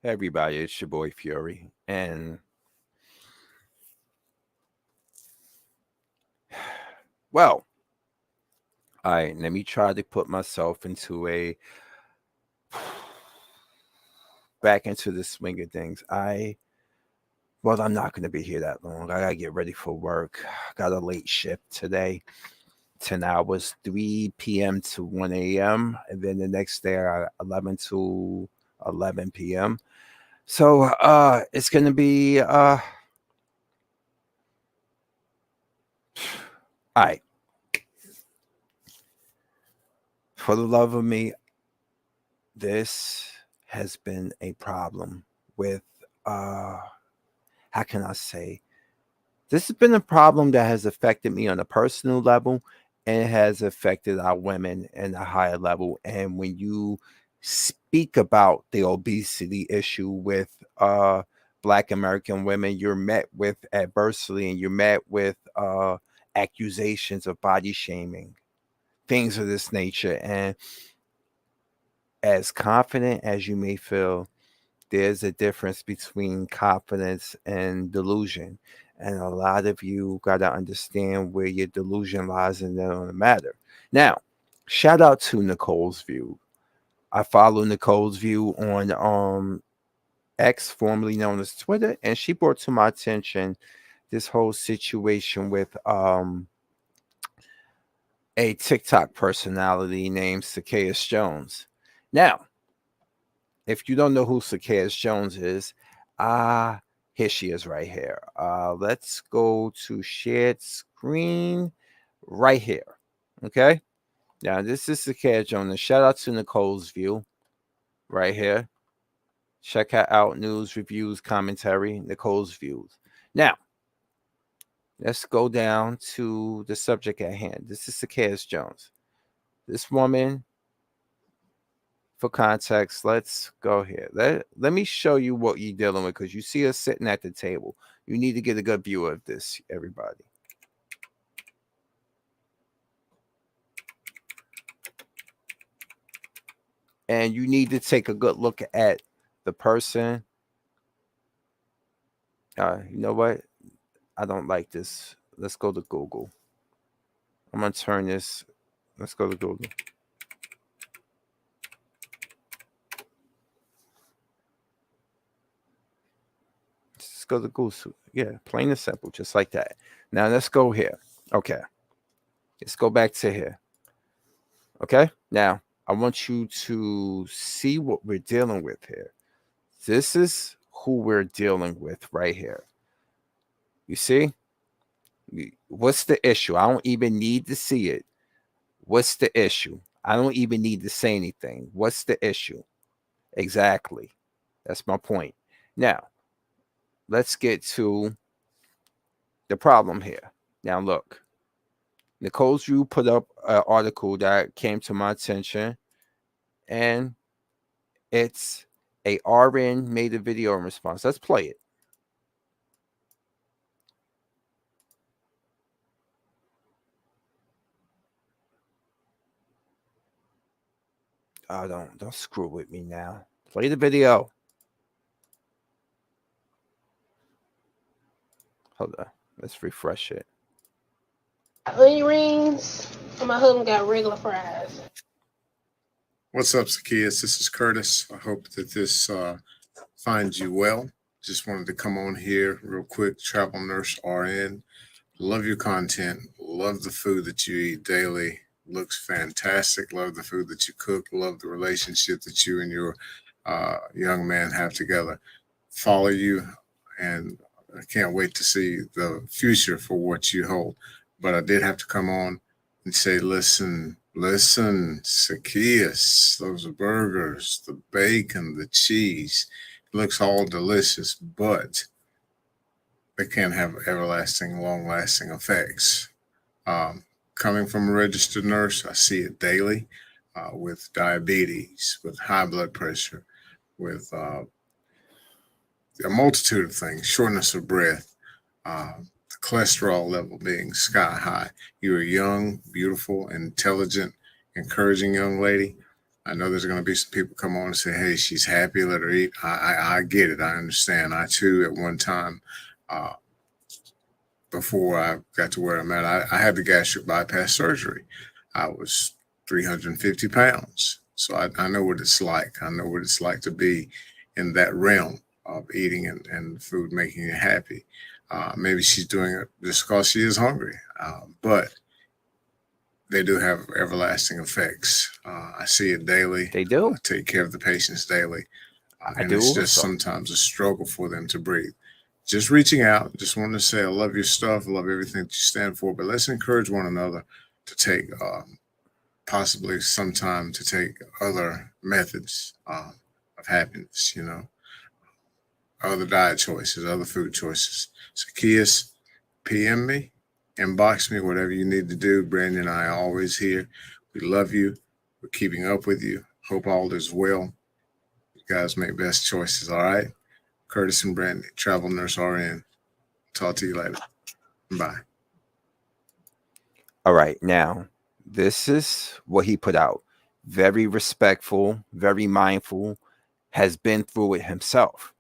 Hey everybody, it's your boy Fury. And well, all right, let me try to put myself into a back into the swing of things. I'm not gonna be here that long. I gotta get ready for work. Got a late shift today. 10 hours, 3 p.m. to 1 a.m. And then the next day 11 to 11 p.m. So it's gonna be all right. For the love of me, this has been a problem with how can I say, this has been a problem that has affected me on a personal level and it has affected our women in a higher level. And when you speak about the obesity issue with black American women, you're met with adversity and you're met with accusations of body shaming, things of this nature. And as confident as you may feel, there's a difference between confidence and delusion. And a lot of you got to understand where your delusion lies in the matter. Now, shout out to Nicole's View. I follow Nicole's View on X, formerly known as Twitter, and she brought to my attention this whole situation with a TikTok personality named Zacchaeus Jones. Now, if you don't know who Zacchaeus Jones is, here she is right here. Let's go to shared screen right here. Okay. Now this is Zacchaeus Jones. Shout out to Nicole's View right here. Check her out. News, reviews, commentary. Nicole's Views. Now let's go down to the subject at hand. This is Zacchaeus Jones. This woman, for context, let's go here. Let me show you what you're dealing with because you see us sitting at the table. You need to get a good view of this, everybody. And you need to take a good look at the person. You know what? I don't like this. Let's go to Google. I'm going to turn this. Let's go to Google. Let's go to Google. Yeah, plain and simple, just like that. Now let's go here. Okay. Let's go back to here. Okay. Now I want you to see what we're dealing with here. This is who we're dealing with right here. You see? What's the issue? I don't even need to see it. What's the issue? I don't even need to say anything. What's the issue? Exactly. That's my point. Now, let's get to the problem here. Now, look, Nicole's View put up an article that came to my attention, and it's a RN made a video in response. Let's play it. Oh, don't screw with me now. Play the video. Hold on. Let's refresh it. Onion rings, and my husband got regular fries. What's up, Zacchaeus? This is Curtis. I hope that this finds you well. Just wanted to come on here real quick. Travel Nurse RN. Love your content. Love the food that you eat daily. Looks fantastic. Love the food that you cook. Love the relationship that you and your young man have together. Follow you, and I can't wait to see the future for what you hold. But I did have to come on and say, listen, Zacchaeus, those burgers, the bacon, the cheese, it looks all delicious, but they can't have everlasting, long lasting effects. Coming from a registered nurse, I see it daily with diabetes, with high blood pressure, with a multitude of things, shortness of breath, the cholesterol level being sky high. You're a young, beautiful, intelligent, encouraging young lady. I know there's going to be some people come on and say, "Hey, she's happy. Let her eat." I get it. I understand. I too, at one time, uh, before I got to where I'm at, I had the gastric bypass surgery. I was 350 pounds, so I know what it's like. I know what it's like to be in that realm of eating and food making you happy. Maybe she's doing it just because she is hungry, but they do have everlasting effects. I see it daily. They do. I take care of the patients daily. I And do it's just also. sometimes a struggle for them to breathe. Just reaching out, just wanted to say, I love your stuff. I love everything that you stand for, but let's encourage one another to take possibly some time to take other methods of happiness, other diet choices, other food choices. So, Kias, PM me, inbox me, whatever you need to do. Brandon and I are always here. We love you. We're keeping up with you. Hope all is well. You guys make best choices, all right? Curtis and Brandon, Travel Nurse RN. Talk to you later. Bye. All right, now this is what he put out. Very respectful, very mindful, has been through it himself,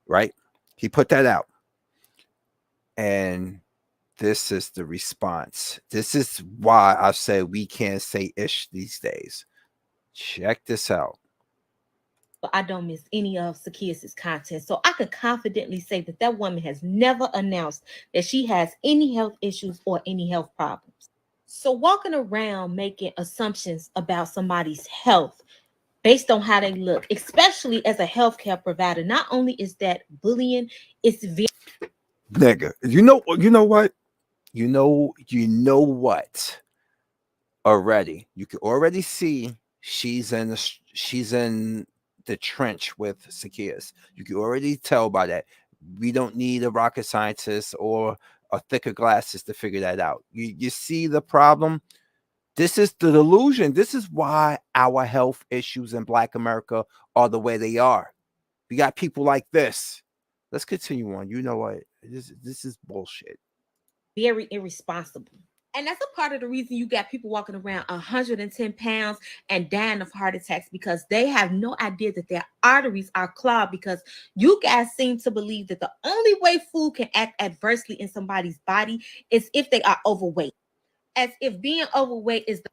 right? He put that out. And this is the response. This is why I say we can't say ish these days. Check this out. I don't miss any of Zacchaeus' content. So I could confidently say that that woman has never announced that she has any health issues or any health problems. So walking around making assumptions about somebody's health based on how they look, especially as a healthcare provider, not only is that bullying, it's very Nigga, you know what? You know what? Already. You can already see she's in the trench with Zacchaeus. You can already tell by that. We don't need a rocket scientist or a thicker glasses to figure that out. You see the problem? This is the delusion. This is why our health issues in Black America are the way they are. We got people like this. Let's continue on. You know what? This is bullshit. very irresponsible. And that's a part of the reason you got people walking around 110 pounds and dying of heart attacks because they have no idea that their arteries are clogged. Because you guys seem to believe that the only way food can act adversely in somebody's body is if they are overweight, as if being overweight is the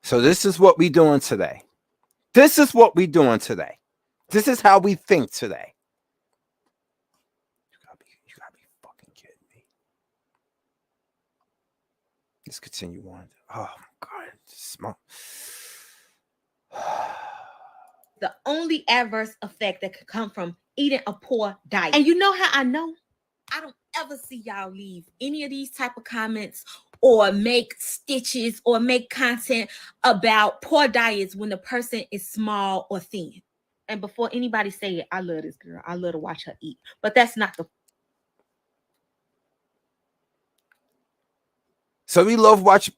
So this is what we doing today. This is what we doing today. This is how we think today. You gotta be fucking kidding me. Let's continue on. Oh my god, small. the only adverse effect that could come from eating a poor diet. And you know how I know? I don't ever see y'all leave any of these type of comments or make stitches or make content about poor diets when the person is small or thin. And before anybody say it, I love this girl. I love to watch her eat. But that's not the So we love watching.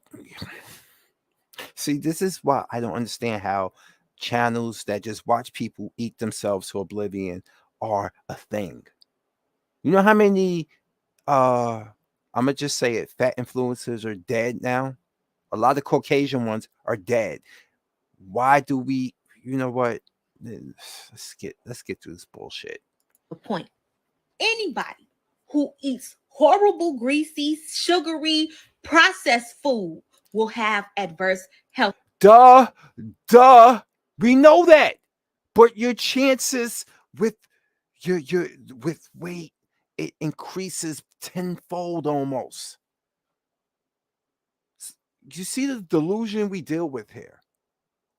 See, this is why I don't understand how channels that just watch people eat themselves to oblivion are a thing. You know how many I'm gonna just say it, fat influencers are dead now? A lot of Caucasian ones are dead. Why do we, you know what? Let's get through this bullshit. point. Anybody who eats horrible, greasy, sugary, processed food will have adverse health. Duh. We know that. But your chances with your with weight, it increases tenfold almost. You see the delusion we deal with here.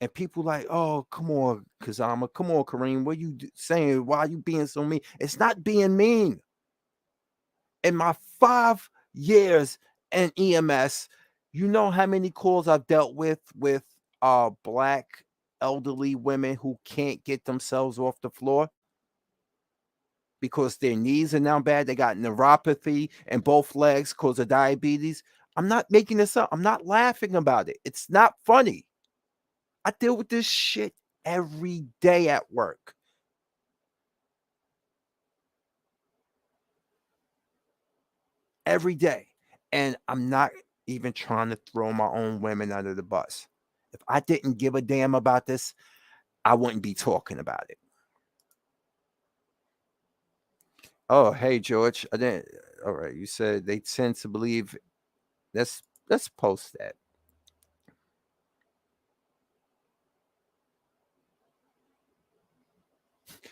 And people like, oh, come on, Kazama, come on, Kareem, what you saying? Why are you being so mean? It's not being mean. In my 5 years in EMS, you know how many calls I've dealt with Black elderly women who can't get themselves off the floor because their knees are now bad. They got neuropathy in both legs because of diabetes. I'm not making this up. I'm not laughing about it. It's not funny. I deal with this shit every day at work. Every day. And I'm not even trying to throw my own women under the bus. If I didn't give a damn about this, I wouldn't be talking about it. Oh, hey George. I didn't. All right, you said they tend to believe. Let's post that.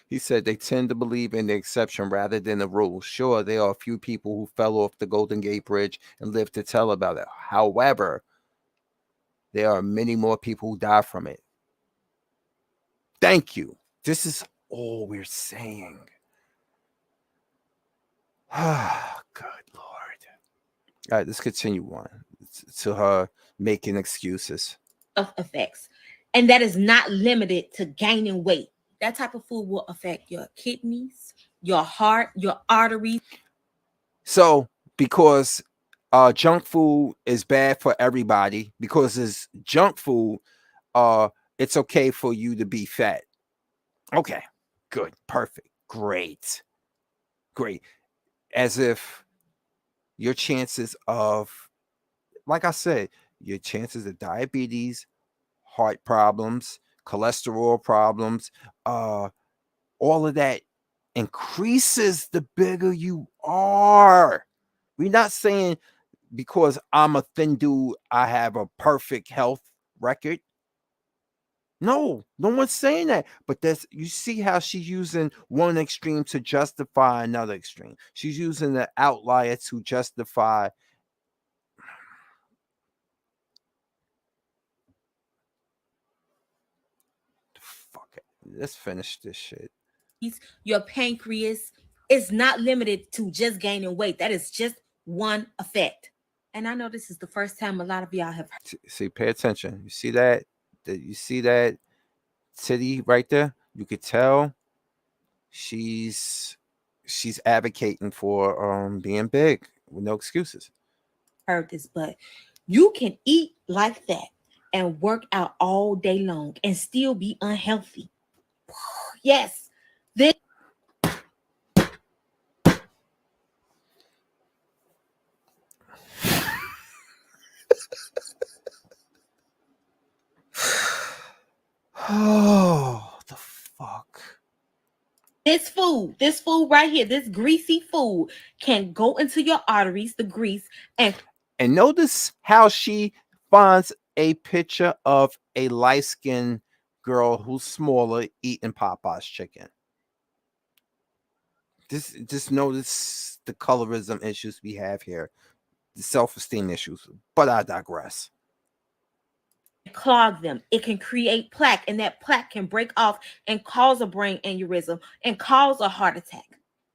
He said they tend to believe in the exception rather than the rule. Sure, there are a few people who fell off the Golden Gate Bridge and lived to tell about it. However, there are many more people who die from it. Thank you. This is all we're saying. Ah, good Lord. All right, let's continue on to her making excuses. Of effects, and that is not limited to gaining weight. That type of food will affect your kidneys, your heart, your arteries. So, because junk food is bad for everybody, because it's junk food, it's okay for you to be fat. Okay, good, perfect, great. As if your chances of, like I said, your chances of diabetes, heart problems, cholesterol problems, all of that increases the bigger you are. We're not saying because I'm a thin dude, I have a perfect health record. No one's saying that. But you see how she's using one extreme to justify another extreme. She's using the outlier to justify. Fuck it. Let's finish this shit. Your pancreas is not limited to just gaining weight. That is just one effect. And I know this is the first time a lot of y'all have heard. See, pay attention. You see that? You see that titty right there? You could tell she's advocating for being big with no excuses. Heard this, but you can eat like that and work out all day long and still be unhealthy. Yes. This Oh, the fuck. This food right here, this greasy food can go into your arteries, the grease, and notice how she finds a picture of a light-skinned girl who's smaller eating Popeye's chicken. Just notice the colorism issues we have here, the self-esteem issues. But I digress. clog them. It can create plaque, and that plaque can break off and cause a brain aneurysm and cause a heart attack.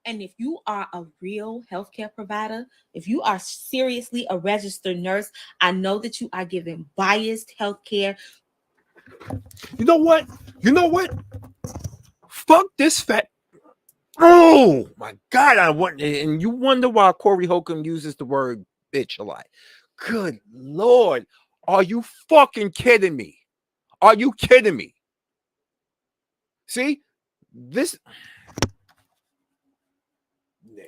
And if you are a real healthcare provider, if you are seriously a registered nurse, I know that you are giving biased healthcare. You know what? Fuck this fat. Oh my God! And you wonder why Corey Holcomb uses the word bitch a lot. Good Lord. Are you fucking kidding me? Are you kidding me? See? This nigga.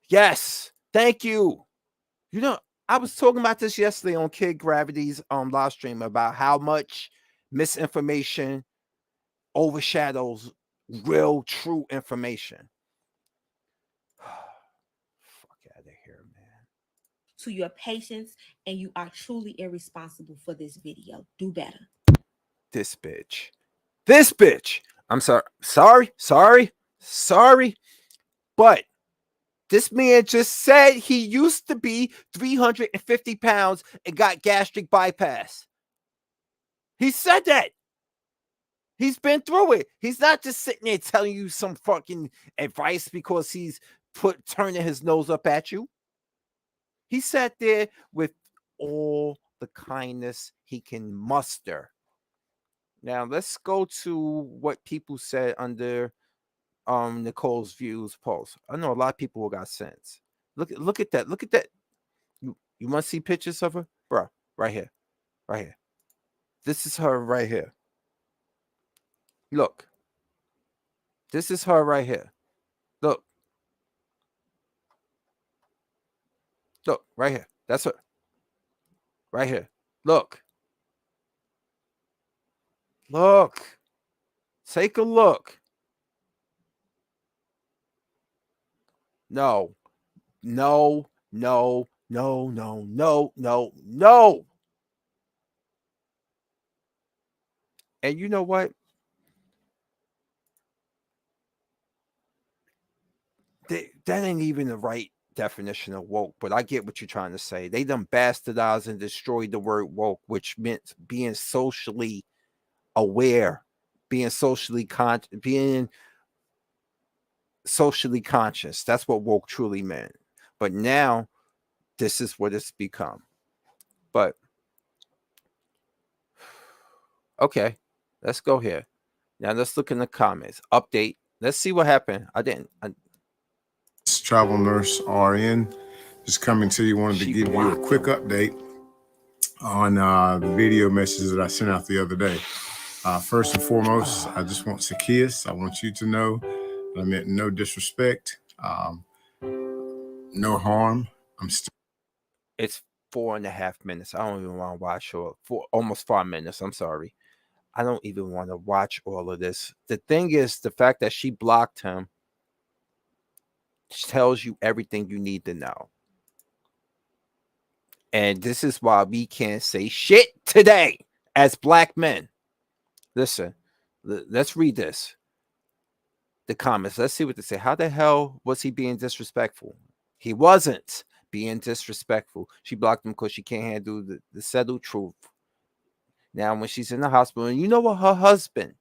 Yes. Thank you. You know, I was talking about this yesterday on Kid Gravity's live stream about how much misinformation overshadows real, true information. Fuck out of here, man. To your patients, and you are truly irresponsible for this video. Do better. This bitch. I'm sorry. But this man just said he used to be 350 pounds and got gastric bypass. He said that. He's been through it. He's not just sitting there telling you some fucking advice because he's turning his nose up at you. He sat there with all the kindness he can muster. Now let's go to what people said under Nicole's views post. I know a lot of people who got sense. Look at that. Look at that. You want to see pictures of her? Bro, right here. Right here. This is her right here. Look. This is her right here. Look. Look, right here. That's her. Right here. Look. Look. Take a look. No. No. No. No. No. No. No. No. And you know what? That ain't even the right definition of woke, but I get what you're trying to say. They done bastardized and destroyed the word woke, which meant being socially aware, being being socially conscious. That's what woke truly meant. But now this is what it's become. But okay, let's go here. Now let's look in the comments. Update. Let's see what happened. This Travel Nurse RN just coming to you. Wanted to give you a quick update on the video messages that I sent out the other day. First and foremost, I just want Zacchaeus. I want you to know that I meant no disrespect, no harm. It's 4.5 minutes. I don't even want to watch for almost 5 minutes. I'm sorry. I don't even want to watch all of this. The thing is, the fact that she blocked him tells you everything you need to know. And this is why we can't say shit today as black men. Listen, let's read this. The comments. Let's see what they say. How the hell was he being disrespectful? He wasn't being disrespectful. She blocked him because she can't handle the settled truth. Now, when she's in the hospital, and you know what, her husband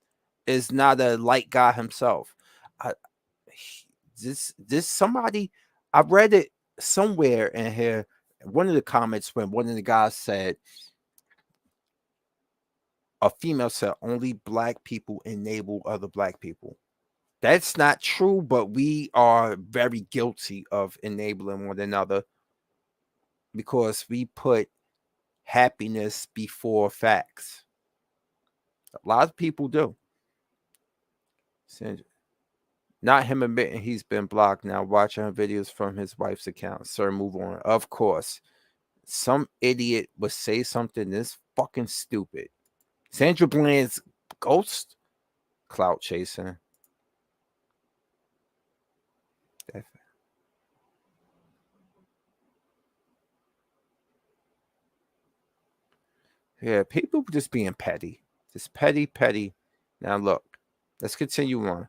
not a light guy himself. This somebody, I read it somewhere in here. One of the comments when one of the guys said, a female said, only black people enable other black people. That's not true, but we are very guilty of enabling one another because we put happiness before facts. A lot of people do. Not him admitting he's been blocked. Now watching videos from his wife's account. Sir, move on. Of course. Some idiot would say something this fucking stupid. Sandra Bland's ghost clout chasing. Yeah, people just being petty. Just petty. Now look, let's continue on.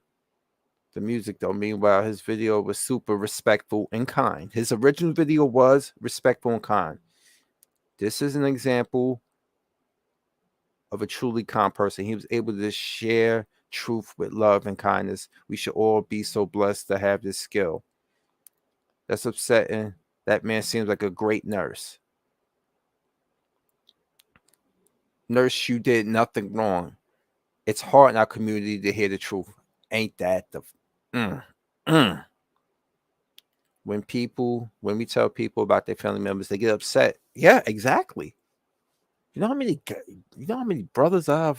The music though, meanwhile, his video was super respectful and kind. His original video was respectful and kind. This is an example of a truly kind person. He was able to share truth with love and kindness. We should all be so blessed to have this skill. That's upsetting. That man seems like a great nurse. Nurse, you did nothing wrong. It's hard in our community to hear the truth. Ain't that the When we tell people about their family members, they get upset. Yeah, exactly. You know how many brothers I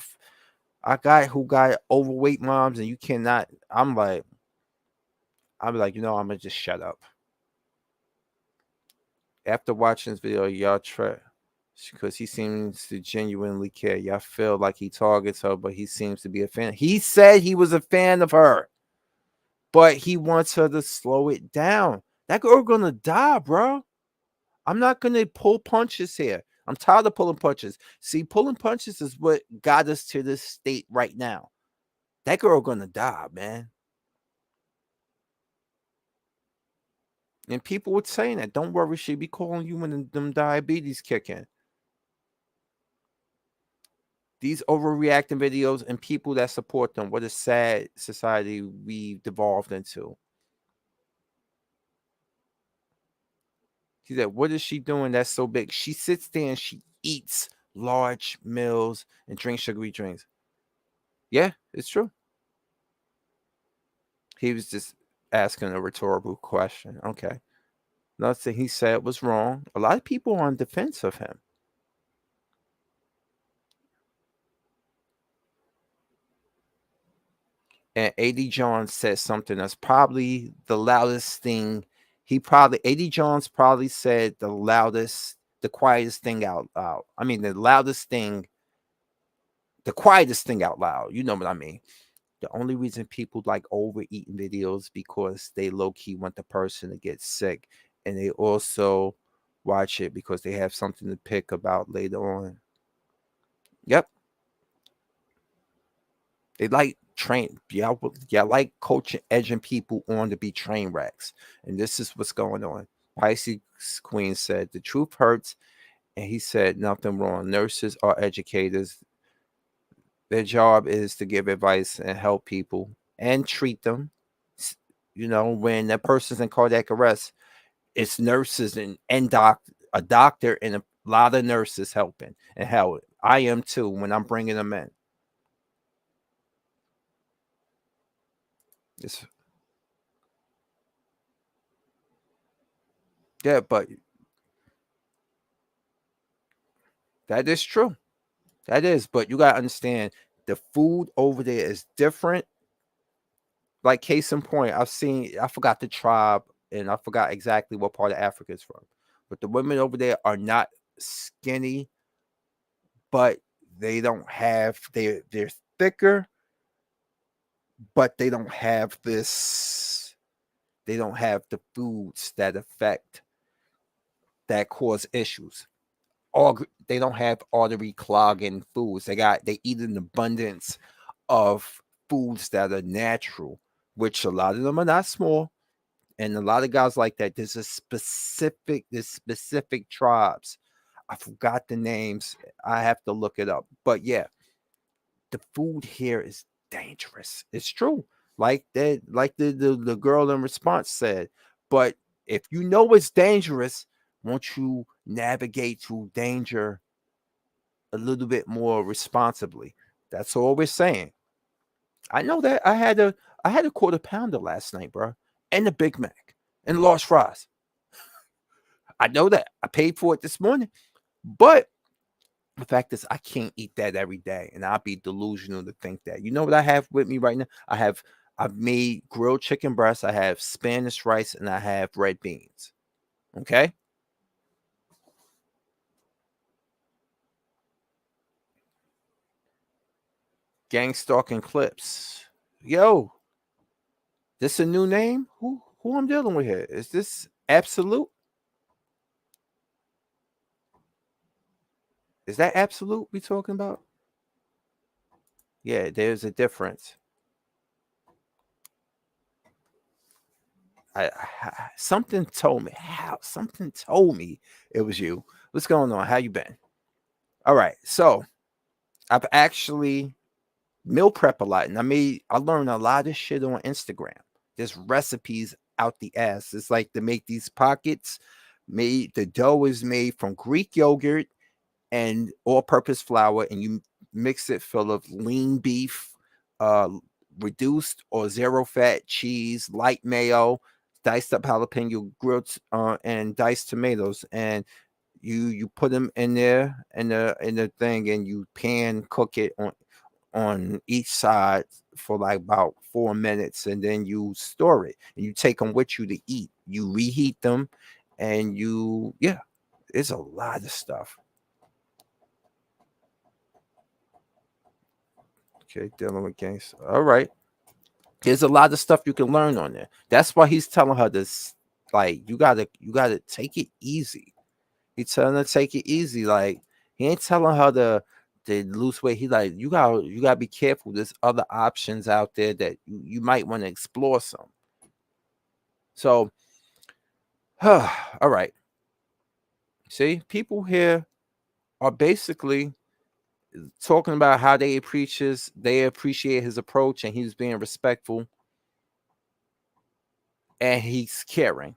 got who got overweight moms, and you cannot. I'm like, I'm gonna just shut up. After watching this video, y'all try, because he seems to genuinely care. Y'all feel like he targets her, but he seems to be a fan. He said he was a fan of her, but he wants her to slow it down. That girl gonna die, bro. I'm not gonna pull punches here. I'm tired of pulling punches. See, pulling punches is what got us to this state right now. That girl gonna die, man. And people were saying that. Don't worry, she be calling you when them diabetes kick in. These overreacting videos and people that support them. What a sad society we've devolved into. She said, what is she doing that's so big? She sits there and she eats large meals and drinks sugary drinks. Yeah, it's true. He was just asking a rhetorical question. Okay. Nothing he said was wrong. A lot of people are on defense of him. And AD Jones said something that's probably the loudest thing. AD Jones probably said the quietest thing out loud. I mean, the quietest thing out loud. You know what I mean? The only reason people like overeating videos because they low key want the person to get sick, and they also watch it because they have something to pick about later on. Yep, they like like coaching, edging people on to be train wrecks, and this is what's going on. Pisces Queen said the truth hurts, and he said nothing wrong. Nurses are educators. Their job is to give advice and help people and treat them. When that person's in cardiac arrest, it's nurses and a doctor and a lot of nurses helping. And hell, I am too when I'm bringing them in. It's, yeah, but that is true. That is, but you gotta understand the food over there is different. Like case in point, I forgot the tribe and I forgot exactly what part of Africa it's from. But the women over there are not skinny, but they don't have they're thicker, but they don't have the foods that cause issues. They don't have artery clogging foods. They eat an abundance of foods that are natural, which a lot of them are not small, and a lot of guys like that. There's specific tribes. I forgot the names. I have to look it up. But yeah, the food here is dangerous. It's true. Like the girl in response said. But if you know it's dangerous, won't you navigate through danger a little bit more responsibly? That's all we're saying. I know that I had a quarter pounder last night, bro, and a Big Mac and large fries. I know that. I paid for it this morning. But the fact is, I can't eat that every day, and I'll be delusional to think that. You know what I have with me right now? I've made grilled chicken breast, I have Spanish rice, and I have red beans. Okay? Gang stalking clips. Yo, this a new name? Who I'm dealing with here? Is this Absolute? Is that Absolute we talking about? Yeah, there's a difference. Something told me it was you. What's going on? How you been? All right. So I've actually meal prep a lot, and I learned a lot of shit on Instagram. There's recipes out the ass. It's like to make these pockets. The dough is made from Greek yogurt and all-purpose flour, and you mix it full of lean beef, uh, reduced or zero fat cheese, light mayo, diced up jalapeno, grilled and diced tomatoes, and you put them in there in the thing, and you pan cook it on each side for like about 4 minutes, and then you store it, and you take them with you to eat. You reheat them, and it's a lot of stuff. Okay, dealing with gangs. All right. There's a lot of stuff you can learn on there. That's why he's telling her this. Like, you gotta take it easy. He's telling her to take it easy. Like, he ain't telling her to lose weight. He like, you gotta be careful. There's other options out there that you might want to explore some. So, all right. See, people here are basically talking about how they appreciate his approach, and he's being respectful, and he's caring.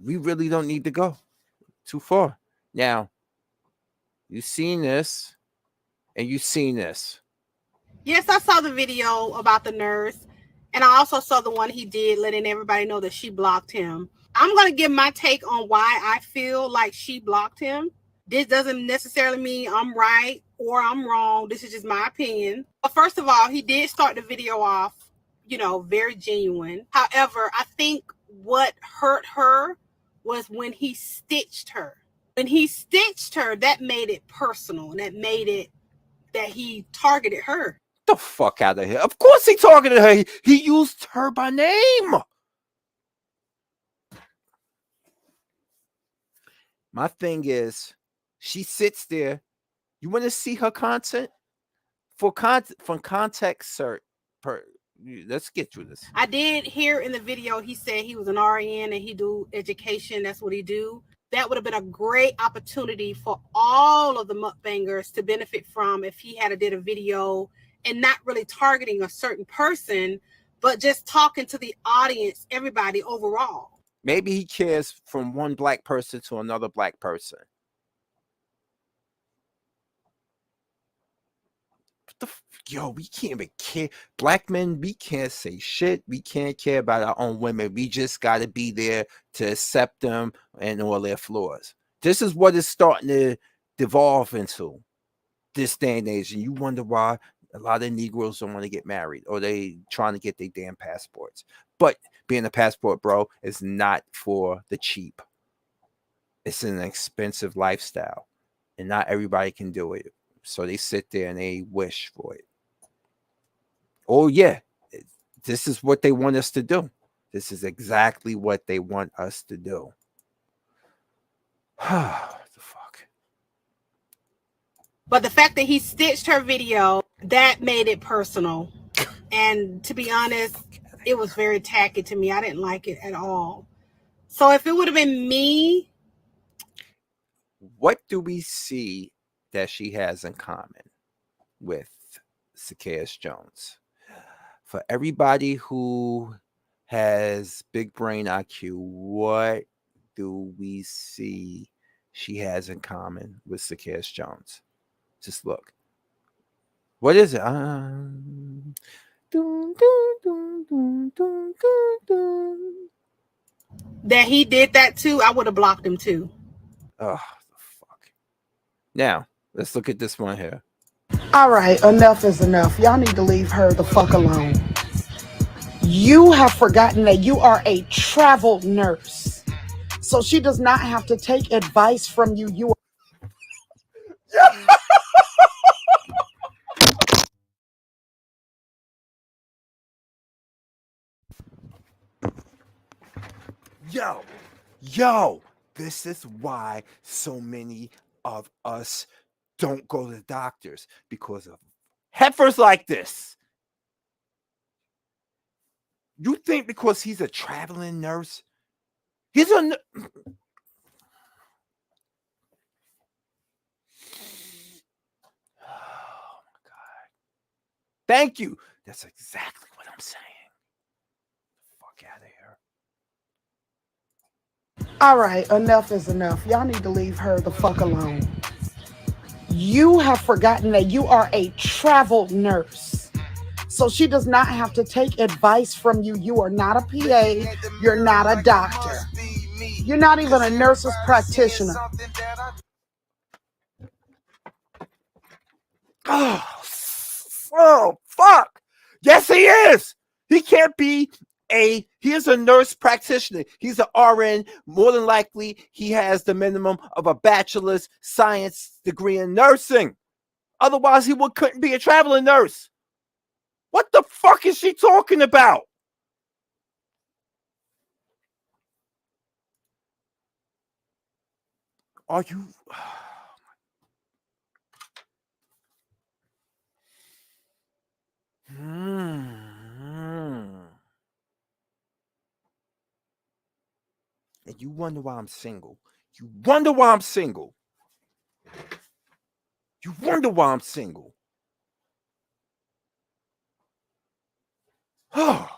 We really don't need to go too far. Now, you've seen this, and you've seen this. Yes, I saw the video about the nurse, and I also saw the one he did letting everybody know that she blocked him. I'm going to give my take on why I feel like she blocked him. This doesn't necessarily mean I'm right or I'm wrong. This is just my opinion. But first of all, he did start the video off, very genuine. However, I think what hurt her was when he stitched her. When he stitched her, that made it personal, and that made it that he targeted her. The fuck out of here. Of course he targeted her. He used her by name. My thing is, she sits there. You want to see her content? From context, sir. Let's get through this. I did hear in the video he said he was an RN and he do education. That's what he do. That would have been a great opportunity for all of the mukbangers to benefit from if he had did a video and not really targeting a certain person, but just talking to the audience, everybody overall. Maybe he cares from one black person to another black person. Yo, we can't even care. Black men, we can't say shit. We can't care about our own women. We just got to be there to accept them and all their flaws. This is what it's starting to devolve into this day and age. And you wonder why a lot of Negroes don't want to get married or they trying to get their damn passports. But being a passport, bro, is not for the cheap. It's an expensive lifestyle. And not everybody can do it. So they sit there and they wish for it. Oh, yeah. This is what they want us to do. This is exactly what they want us to do. What the fuck? But the fact that he stitched her video, that made it personal. And to be honest, it was very tacky to me. I didn't like it at all. So if it would have been me. What do we see that she has in common with Zacchaeus Jones? For everybody who has big brain IQ, what do we see she has in common with Zacchaeus Jones? Just look. What is it? That he did that too, I would have blocked him too. Oh, the fuck. Now, let's look at this one here. All right, enough is enough. Y'all need to leave her the fuck alone. You have forgotten that you are a travel nurse. So she does not have to take advice from you. You Yo, this is why so many of us don't go to the doctors, because of heifers like this. You think because he's a traveling nurse, he's a... Oh my God. Thank you. That's exactly what I'm saying. Fuck out of here. All right, enough is enough. Y'all need to leave her the fuck alone. You have forgotten that you are a travel nurse. So she does not have to take advice from you. You are not a PA. You're not a doctor. You're not even a nurse's practitioner. Oh, fuck. Yes, he is. He can't be he is a nurse practitioner. He's an RN. More than likely, he has the minimum of a bachelor's science degree in nursing. Otherwise, he couldn't be a traveling nurse. What the fuck is she talking about? Are you... And you wonder why I'm single. You wonder why I'm single. You wonder why I'm single. Oh.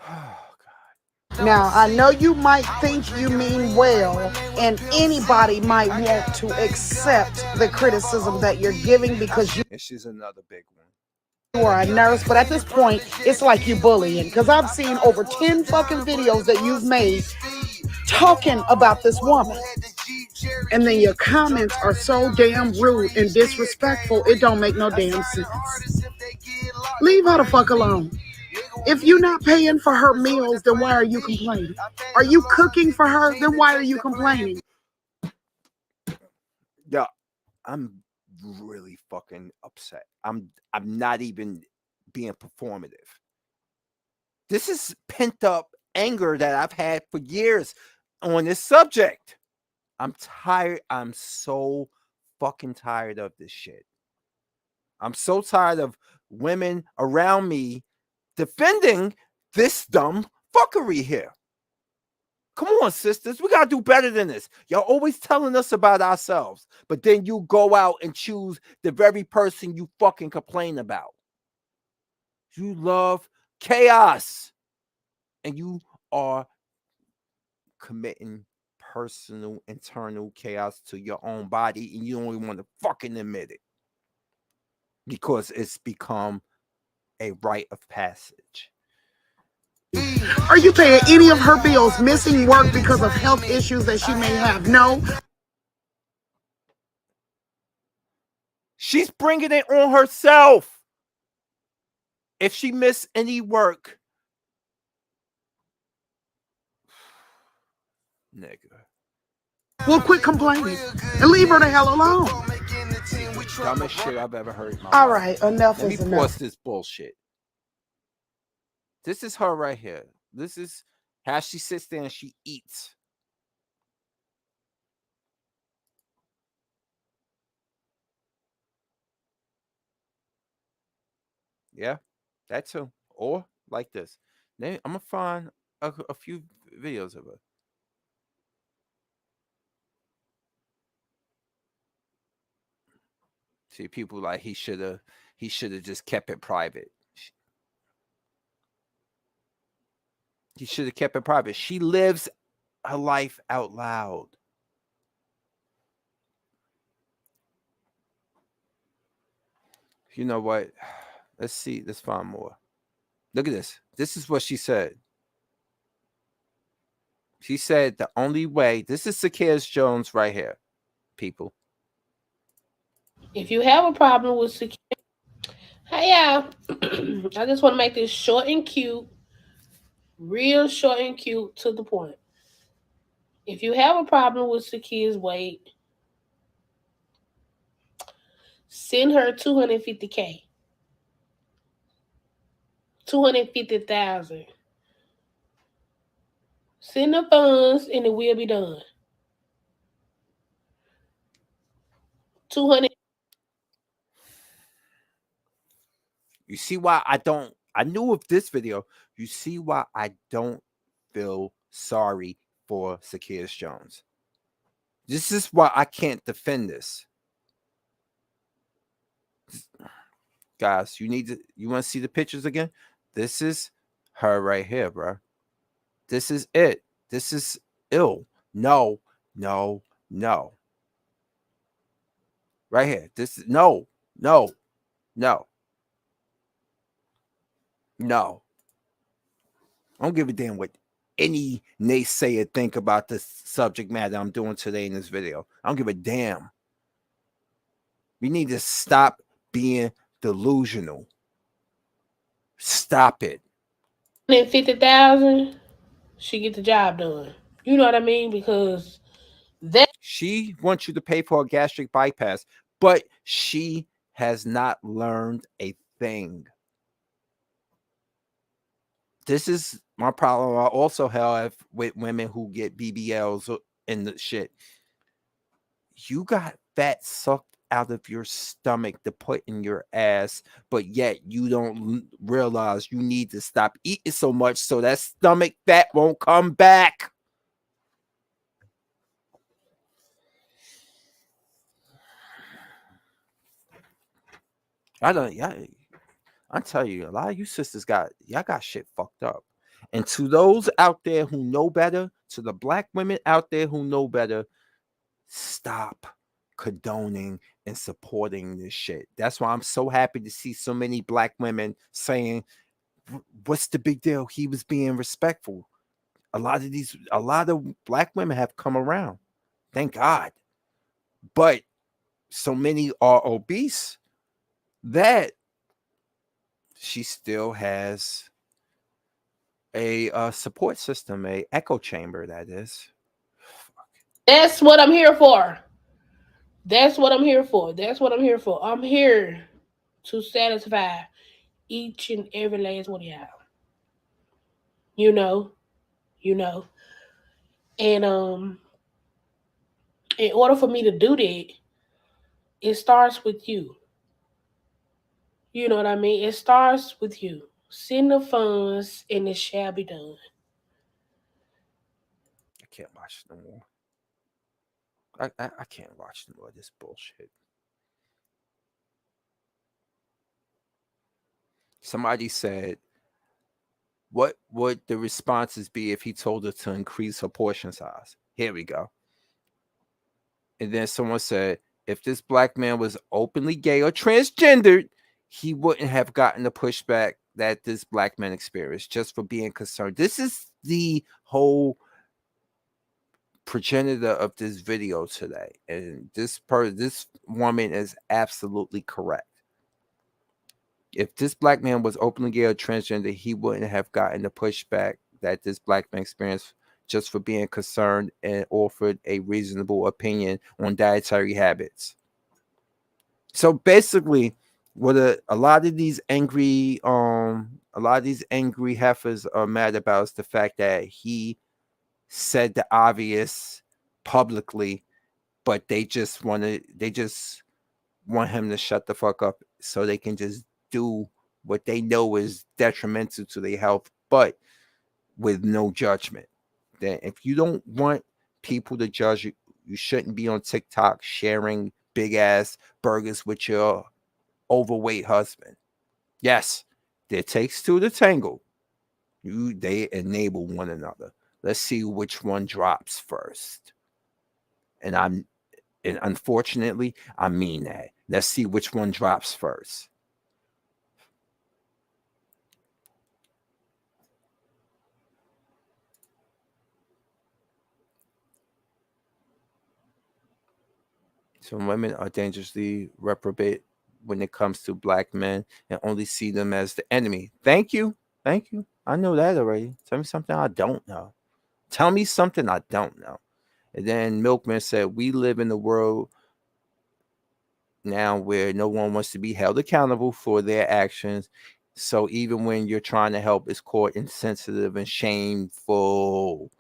Oh, God. Now, I know you might think you mean well, and anybody might want to accept the criticism that you're giving because you And she's another big one. are a nurse, but at this point, it's like you bullying. Because I've seen over 10 fucking videos that you've made talking about this woman. And then your comments are so damn rude and disrespectful, it don't make no damn sense. Leave her the fuck alone. If you're not paying for her meals, then why are you complaining? Are you cooking for her? Then why are you complaining? Yeah, I'm really fucking upset. I'm not even being performative. This is pent up anger that I've had for years on this subject. I'm tired. I'm so fucking tired of this shit. I'm so tired of women around me defending this dumb fuckery here. Come on, sisters. We got to do better than this. Y'all always telling us about ourselves, but then you go out and choose the very person you fucking complain about. You love chaos, and you are committing personal, internal chaos to your own body, and you don't even want to fucking admit it because it's become a rite of passage. Are you paying any of her bills, missing work because of health issues that she may have? No. She's bringing it on herself. If she missed any work, nigga. Well, quit complaining and leave her the hell alone. Dumbest shit I've ever heard in my All life. right, enough Let me is pause enough. this bullshit. This is her right here. This is how she sits there and she eats. Yeah, that too. Or like this. Then I'm gonna find a few videos of her. See, people like he should have just kept it private. He should have kept it private. She lives her life out loud. You know what? Let's see. Let's find more. Look at this. This is what she said. She said the only way, this is Zacchaeus Jones right here, people. If you have a problem with security, hey y'all, I just want to make this short and cute, real short and cute, to the point. If you have a problem with Sakia's weight, send her $250K, 250,000. Send the funds and it will be done. 200. You see why I knew of this video. You see why I don't feel sorry for Zacchaeus Jones. This is why I can't defend this. Guys, you want to see the pictures again? This is her right here, bro. This is it. This is ill. No. Right here. This is no. I don't give a damn what any naysayer think about the subject matter I'm doing today in this video. I don't give a damn. We need to stop being delusional. Stop it. 250,000, she get the job done. You know what I mean? Because that She wants you to pay for a gastric bypass, but she has not learned a thing. This is my problem. I also have with women who get BBLs and the shit. You got fat sucked out of your stomach to put in your ass, but yet you don't realize you need to stop eating so much so that stomach fat won't come back. I tell you, a lot of you sisters got shit fucked up. And to those out there who know better, to the black women out there who know better, stop condoning and supporting this shit. That's why I'm so happy to see so many black women saying, what's the big deal? He was being respectful. A lot of black women have come around. Thank God. But so many are obese that she still has a support system, a echo chamber, that is. That's what I'm here for. That's what I'm here for. That's what I'm here for. I'm here to satisfy each and every last one of y'all. You know, you know. And in order for me to do that, it starts with you. You know what I mean? It starts with you. Send the funds and it shall be done. I can't watch no more. I can't watch no more of this bullshit. Somebody said, what would the responses be if he told her to increase her portion size? Here we go. And then someone said, if this black man was openly gay or transgendered, he wouldn't have gotten the pushback that this black man experienced just for being concerned. This is the whole progenitor of this video today. And this woman is absolutely correct. If this black man was openly gay or transgender, he wouldn't have gotten the pushback that this black man experienced just for being concerned and offered a reasonable opinion on dietary habits. So basically, what a lot of these angry heifers are mad about is the fact that he said the obvious publicly, but they just want him to shut the fuck up so they can just do what they know is detrimental to their health, but with no judgment. That if you don't want people to judge you, you shouldn't be on TikTok sharing big ass burgers with your overweight husband. Yes, it takes two to tangle. They enable one another. Let's see which one drops first. And unfortunately, I mean that. Let's see which one drops first. Some women are dangerously reprobate when it comes to black men and only see them as the enemy. Thank you. Thank you. I know that already. Tell me something I don't know. Tell me something I don't know. And then Milkman said, we live in a world now where no one wants to be held accountable for their actions. So even when you're trying to help, it's called insensitive and shameful.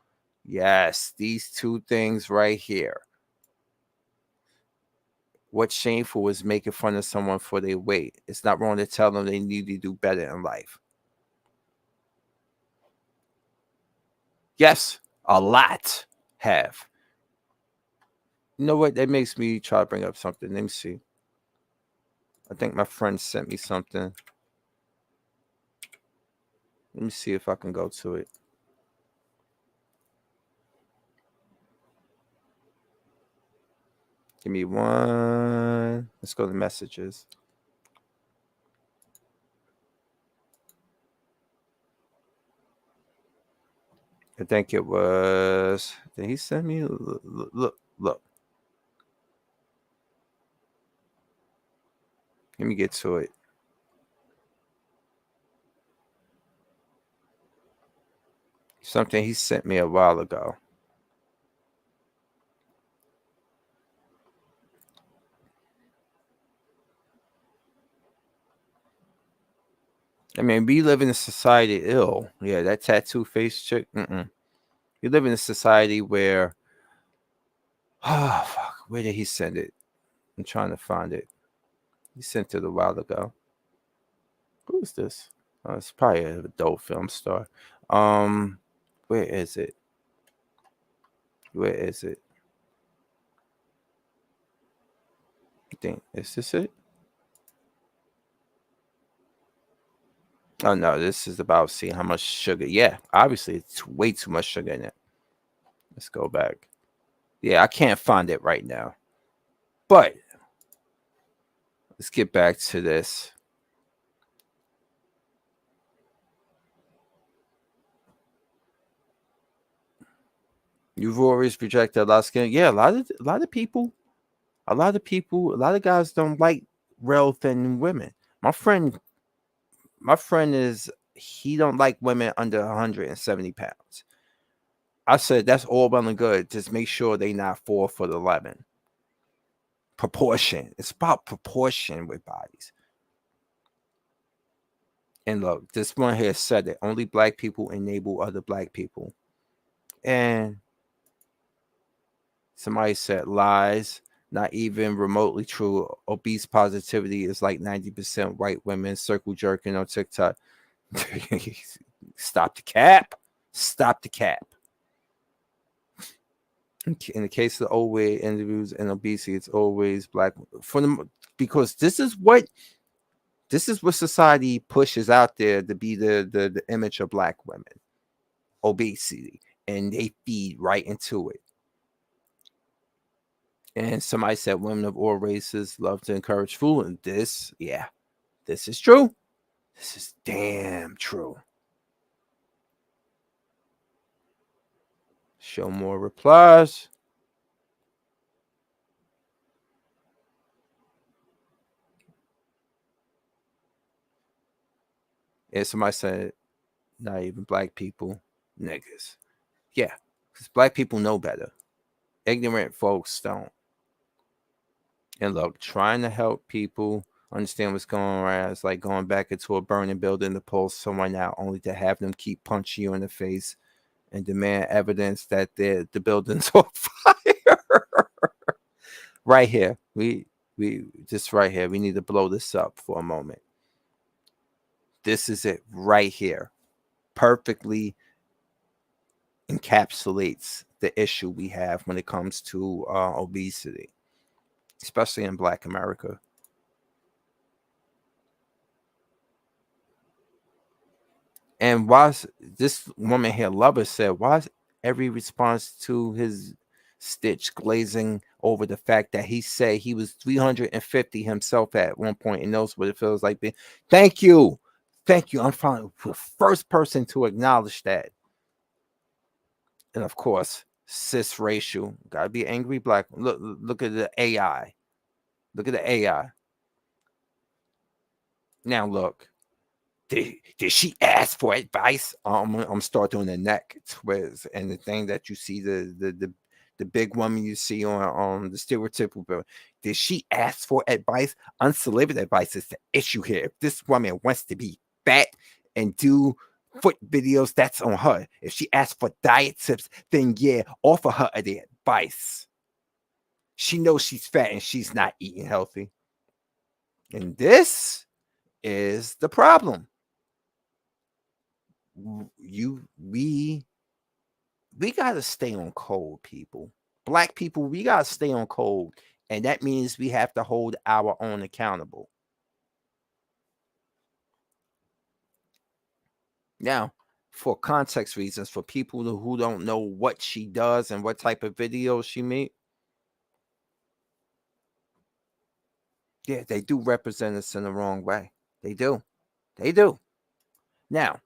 Yes, these two things right here. What's shameful is making fun of someone for their weight. It's not wrong to tell them they need to do better in life. Yes, a lot have. You know what? That makes me try to bring up something. Let me see. I think my friend sent me something. Let me see if I can go to it. Give me one. Let's go to messages. I think it was. Did he send me? Look. Let me get to it. Something he sent me a while ago. I mean, we live in a society ill. Yeah, that tattoo face chick. We live in a society where, oh fuck, where did he send it? I'm trying to find it. He sent it a while ago. Who is this? Oh, it's probably an adult film star. Where is it? Where is it? I think is this it? Oh no, this is about seeing how much sugar. Yeah, obviously it's way too much sugar in it. Let's go back. Yeah, I can't find it right now. But let's get back to this. You've always rejected a lot of skin. Yeah, a lot of people, a lot of guys don't like real thin women. My friend is he don't like women under 170 pounds. I said that's all well and good. Just make sure they not 4'11". Proportion. It's about proportion with bodies. And look, this one here said that only black people enable other black people. And somebody said lies, not even remotely true. Obese positivity is like 90% white women circle jerking on TikTok. Stop the cap. Stop the cap. In the case of the overweight interviews and obesity, it's always black for them because this is what society pushes out there to be the image of black women, obesity, and they feed right into it. And somebody said women of all races love to encourage food, and this is true. This is damn true. Show more replies. And somebody said, not even black people, niggas. Yeah, because black people know better. Ignorant folks don't. And look, trying to help people understand what's going on is like going back into a burning building to pull someone out only to have them keep punching you in the face and demand evidence that the building's on fire. Right here. We just right here. We need to blow this up for a moment. This is it right here. Perfectly encapsulates the issue we have when it comes to obesity, especially in Black America. And why this woman here, Lover, said, why is every response to his stitch glazing over the fact that he said he was 350 himself at one point and knows what it feels like being. Thank you. I'm finally the first person to acknowledge that. And of course, cis racial. Gotta be angry black. Look at the AI. Look at the AI. Now look. Did she ask for advice? I'm start doing the neck twist and the thing that you see the big woman you see on the stereotypical. Did she ask for advice? Unsolicited advice is the issue here. If this woman wants to be fat and do foot videos, that's on her. If she asks for diet tips, then yeah, offer her the advice. She knows she's fat and she's not eating healthy. And this is the problem. We gotta stay on code, people. Black people, we gotta stay on code, and that means we have to hold our own accountable. Now, for context reasons, for people who don't know what she does and what type of videos she made, yeah, they do represent us in the wrong way. They do. Now,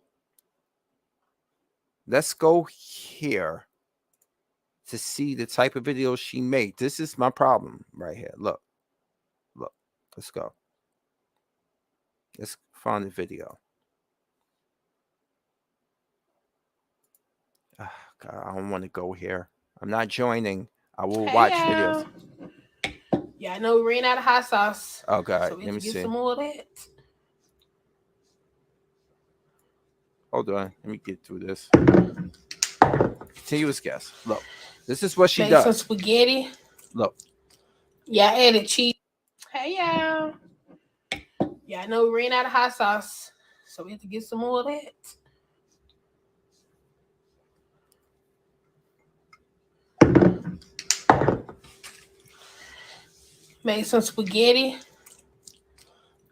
let's go here to see the type of videos she made. This is my problem right here. Look. Let's go. Let's find the video. Oh, God, I don't want to go here. I'm not joining. I will watch videos. Yeah, I know we ran out of hot sauce. Oh, God. So we Let me get see. some more of that. Hold on. Let me get through this. Continuous guess. Look. This is what she Make does. some spaghetti. Look. Yeah, I added cheese. Hey, y'all. Yeah, I know we ran out of hot sauce. So we have to get some more of that. Made some spaghetti.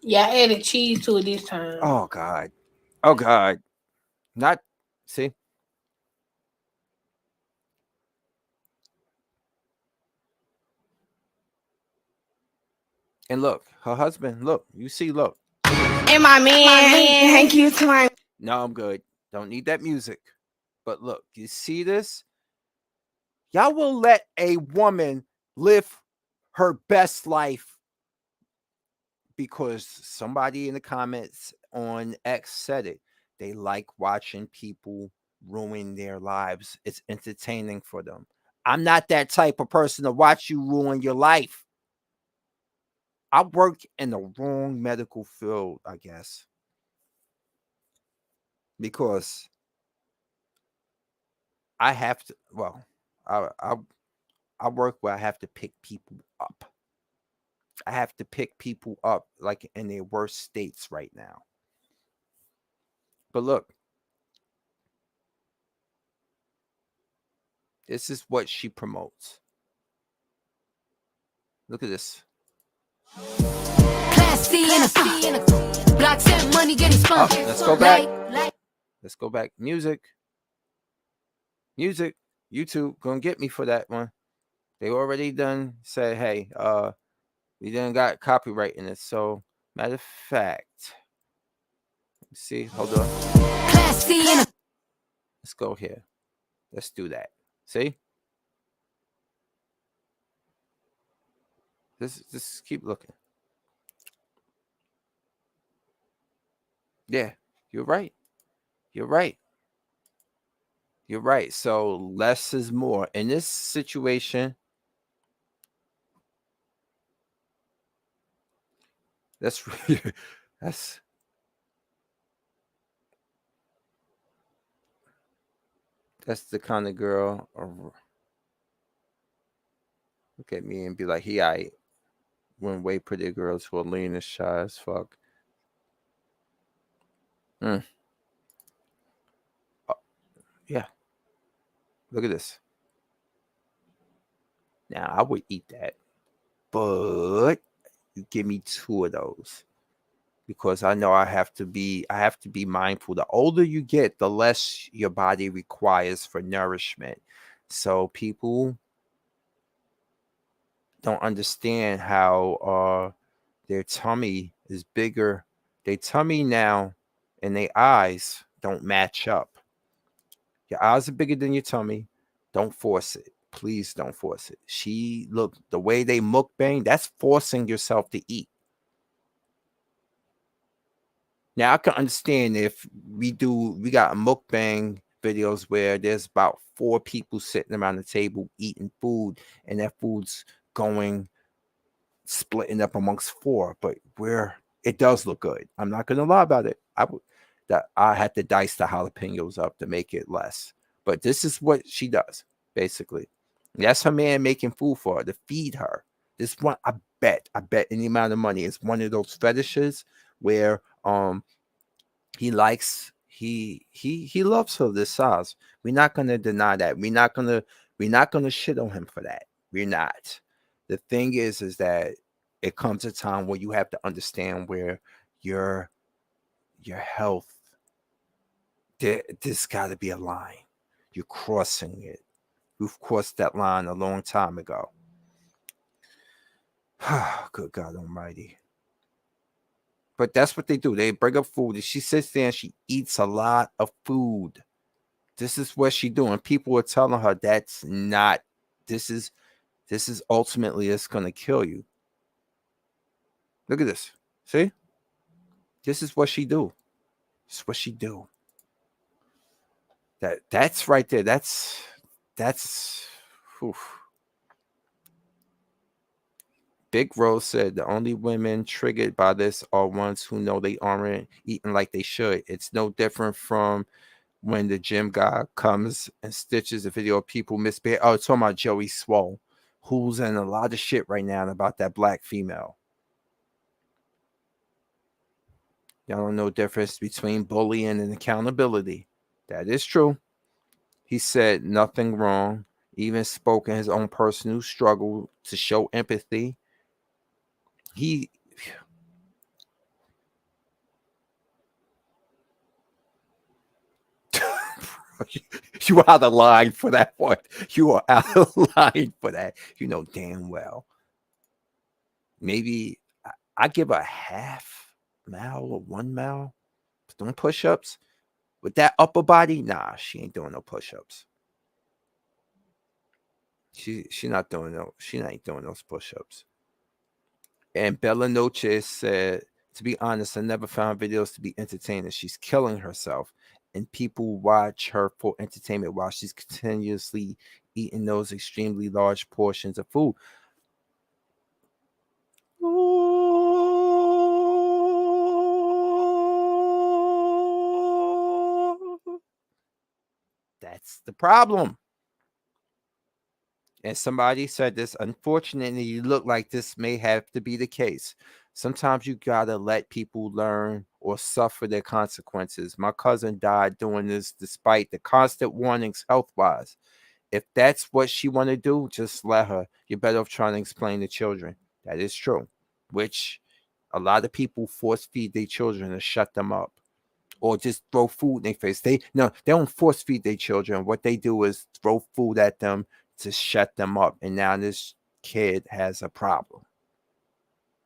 Yeah, I added cheese to it this time. Oh, God. Oh God. Not see. And look, her husband, look, you see, look. And my man, thank you to my. No, I'm good. Don't need that music. But look, you see this? Y'all will let a woman live her best life because somebody in the comments on X said it. They like watching people ruin their lives. It's entertaining for them. I'm not that type of person to watch you ruin your life. I work in the wrong medical field, I guess. Because I have to, well, I work where I have to pick people up. I have to pick people up like in their worst states right now. But look, this is what she promotes. Look at this. Let's go back. Let's go back. Music. YouTube gonna get me for that one. They already done say, hey, we didn't got copyright in it. So matter of fact, let's see, hold on. Let's go here. Let's do that. See? Just keep looking. Yeah, you're right. You're right. You're right. So less is more. In this situation, that's that's the kind of girl. Look at me and be like, I when way pretty girls who are lean and shy as fuck. Yeah. Look at this. Now I would eat that, but you give me 2 of those because I know I have to be mindful. The older you get, the less your body requires for nourishment. So people don't understand how their tummy is bigger. Their tummy now and their eyes don't match up. Your eyes are bigger than your tummy. Don't force it. Please don't force it. Look, the way they mukbang, that's forcing yourself to eat. Now I can understand if we got mukbang videos where there's about 4 people sitting around the table eating food, and that food's splitting up amongst 4, but it does look good. I'm not gonna lie about it. I had to dice the jalapenos up to make it less. But this is what she does, basically. That's her man making food for her to feed her. This one, I bet any amount of money. It's one of those fetishes where he loves her this size. We're not gonna deny that. We're not gonna shit on him for that. We're not. The thing is that it comes a time where you have to understand where your health, there's got to be a line. You're crossing it. We've crossed that line a long time ago. Good God Almighty. But that's what they do. They bring up food, and she sits there and she eats a lot of food. This is what she's doing. People are telling her that's not. This is ultimately it's going to kill you. Look at this. See? This is what she do. This is what she do. That's right there. That's oof. Big Rose said the only women triggered by this are ones who know they aren't eating like they should. It's no different from when the gym guy comes and stitches a video of people misbehaving. Oh, it's talking about Joey Swole, who's in a lot of shit right now about that black female. Y'all don't know the difference between bullying and accountability. That is true. He said nothing wrong, even spoke in his own personal struggle to show empathy. You are out of line for that one. You are out of line for that. You know damn well. Maybe I give a half mile or 1 mile doing push-ups. With that upper body, nah, she ain't doing no push-ups. She not doing those push-ups. And Bella Noche said, to be honest, I never found videos to be entertaining. She's killing herself, and people watch her for entertainment while she's continuously eating those extremely large portions of food. That's the problem. And somebody said this, unfortunately, you look like this may have to be the case. Sometimes you gotta let people learn or suffer their consequences. My cousin died doing this despite the constant warnings health-wise. If that's what she want to do, just let her. You're better off trying to explain to children. That is true. Which a lot of people force feed their children to shut them up. Or just throw food in their face. They don't force feed their children. What they do is throw food at them to shut them up. And now this kid has a problem.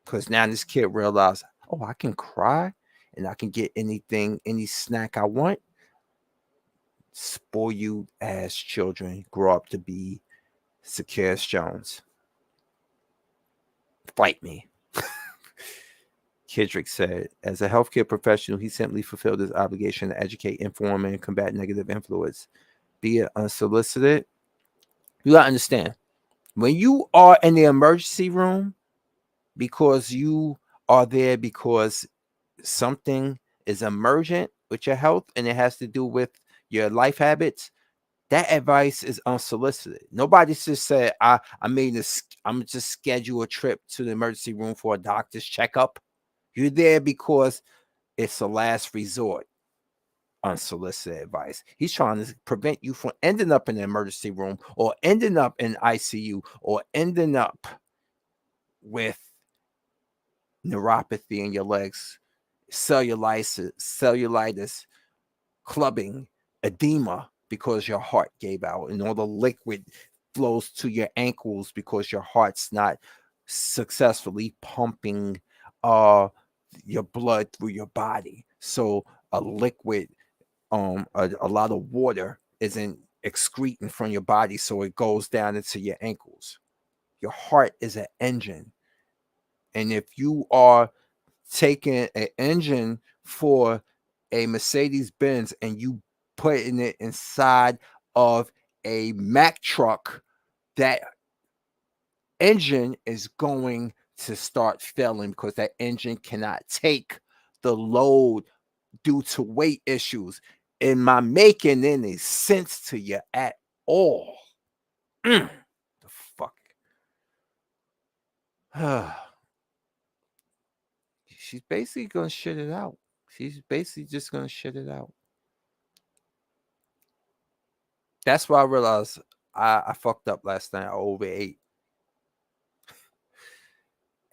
Because now this kid realized, oh, I can cry and I can get anything, any snack I want. Spoiled as children grow up to be Zacchaeus Jones. Fight me. Kidrick said, as a healthcare professional, he simply fulfilled his obligation to educate, inform, and combat negative influence, be it unsolicited. You gotta understand, when you are in the emergency room because you are there because something is emergent with your health and it has to do with your life habits, that advice is unsolicited. Nobody just said, I'm just schedule a trip to the emergency room for a doctor's checkup. You're there because it's a last resort. Unsolicited advice. He's trying to prevent you from ending up in the emergency room or ending up in ICU or ending up with neuropathy in your legs, cellulitis, clubbing, edema because your heart gave out and all the liquid flows to your ankles because your heart's not successfully pumping your blood through your body. So a liquid, a lot of water isn't excreting from your body, so it goes down into your ankles. Your heart is an engine. And if you are taking an engine for a Mercedes-Benz and you putting it inside of a Mack truck, that engine is going to start failing because that engine cannot take the load due to weight issues. Am I making any sense to you at all? The fuck? She's basically gonna shit it out. She's basically just gonna shit it out. That's why I realized I fucked up last night. I overate.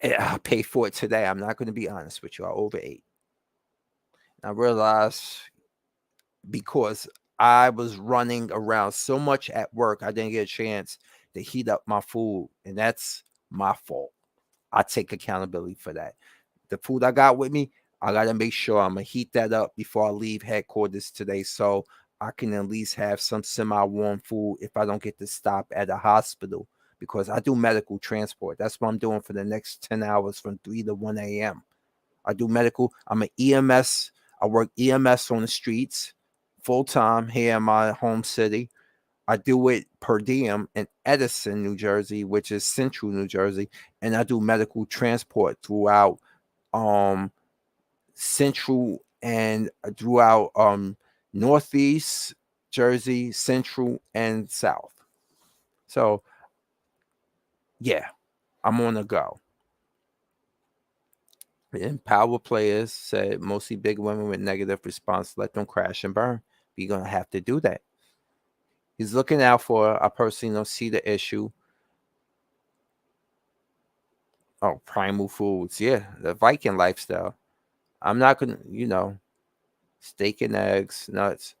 I paid for it today. I'm not going to be honest with you. I overate. I realized because I was running around so much at work, I didn't get a chance to heat up my food. And that's my fault. I take accountability for that. The food I got with me, I got to make sure I'm going to heat that up before I leave headquarters today. So I can at least have some semi-warm food if I don't get to stop at a hospital. Because I do medical transport. That's what I'm doing for the next 10 hours from 3 to 1 a.m. I do medical. I'm an EMS. I work EMS on the streets full-time here in my home city. I do it per diem in Edison, New Jersey, which is central New Jersey. And I do medical transport throughout central and throughout northeast Jersey, central, and south. So yeah, I'm on the go. And Power Players said mostly big women with negative response, let them crash and burn. We're going to have to do that. He's looking out for, I personally don't see the issue. Oh, Primal Foods. Yeah, the Viking lifestyle. I'm not going to, steak and eggs, nuts.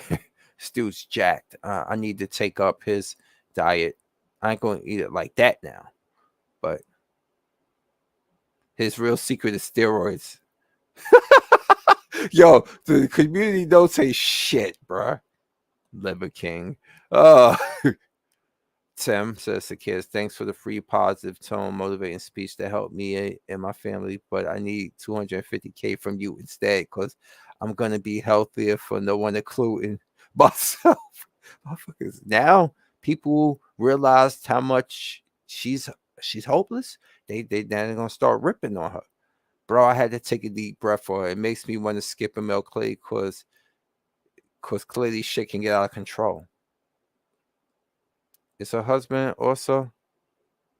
This dude's jacked. I need to take up his diet. I ain't gonna eat it like that now. But his real secret is steroids. Yo, the community don't say shit, bruh. Liver King. Tim says to kids, thanks for the free positive tone, motivating speech that helped me and my family, but I need 250K from you instead because I'm going to be healthier for no one including myself. Motherfuckers. Now people realized how much she's hopeless. They're going to start ripping on her. Bro, I had to take a deep breath for her. It makes me want to skip a meal Clay because clearly shit can get out of control. Is her husband also?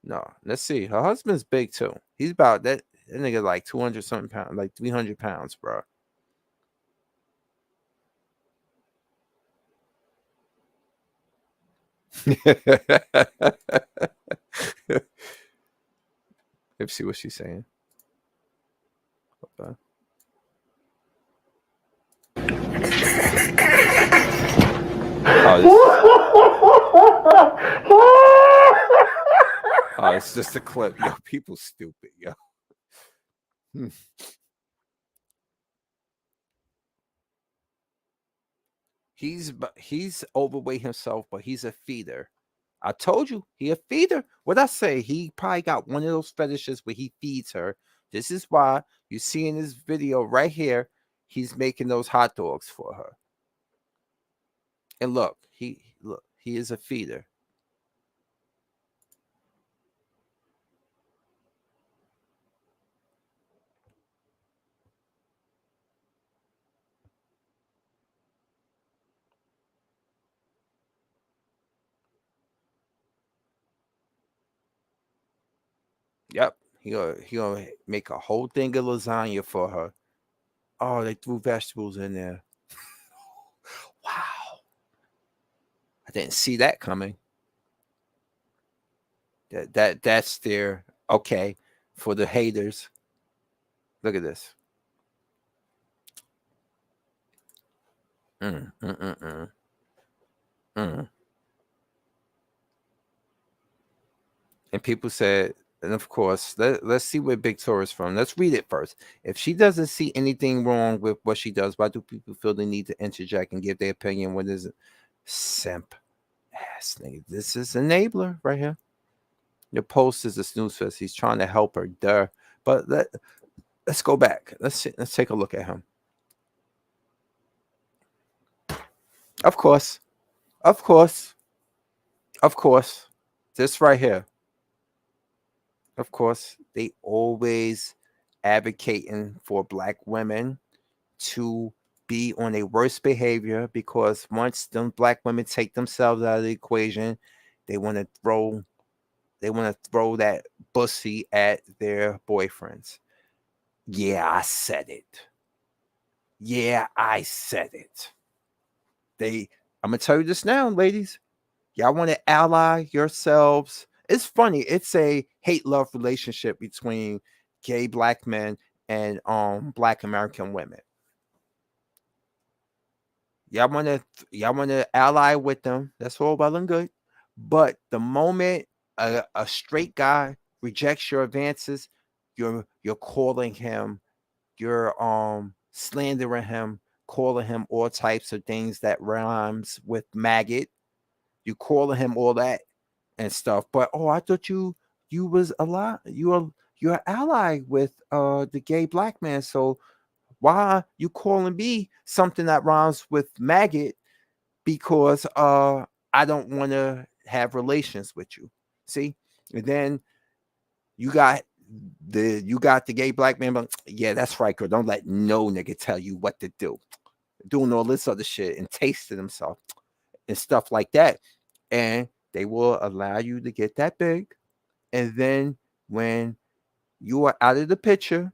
No. Let's see. Her husband's big too. He's about that nigga like 200 something pounds, like 300 pounds, bro. Let's see what she's saying. Okay. Oh, it's just a clip. Yo, people stupid, yo. He's overweight himself, but he's a feeder. I told you, he a feeder. What I say? He probably got one of those fetishes where he feeds her. This is why you see in this video right here, he's making those hot dogs for her. And look, he is a feeder. Yep, he gonna make a whole thing of lasagna for her. Oh, they threw vegetables in there. Wow, I didn't see that coming. That's their okay for the haters. Look at this. And people said, and of course, let's see where Big Tor is from. Let's read it first. If she doesn't see anything wrong with what she does, why do people feel the need to interject and give their opinion when there's a simp ass nigga? This is enabler right here. Your post is a snooze fest. He's trying to help her, duh. But let's go back. Let's take a look at him. Of course. This right here. Of course, they always advocating for black women to be on a worse behavior because once them black women take themselves out of the equation, they want to throw that pussy at their boyfriends. Yeah, I said it. I'm gonna tell you this now, ladies. Y'all want to ally yourselves. It's funny. It's a hate-love relationship between gay black men and black American women. Y'all want to ally with them. That's all well and good. But the moment a straight guy rejects your advances, you're calling him, you're slandering him, calling him all types of things that rhymes with maggot. You calling him all that and stuff. But I thought you was you're an ally with the gay black man. So why you calling me something that rhymes with maggot? Because I don't want to have relations with you. See? And then you got the gay black man, but yeah, that's right, girl. Don't let no nigga tell you what to do. Doing all this other shit and tasting himself and stuff like that. And they will allow you to get that big. And then when you are out of the picture,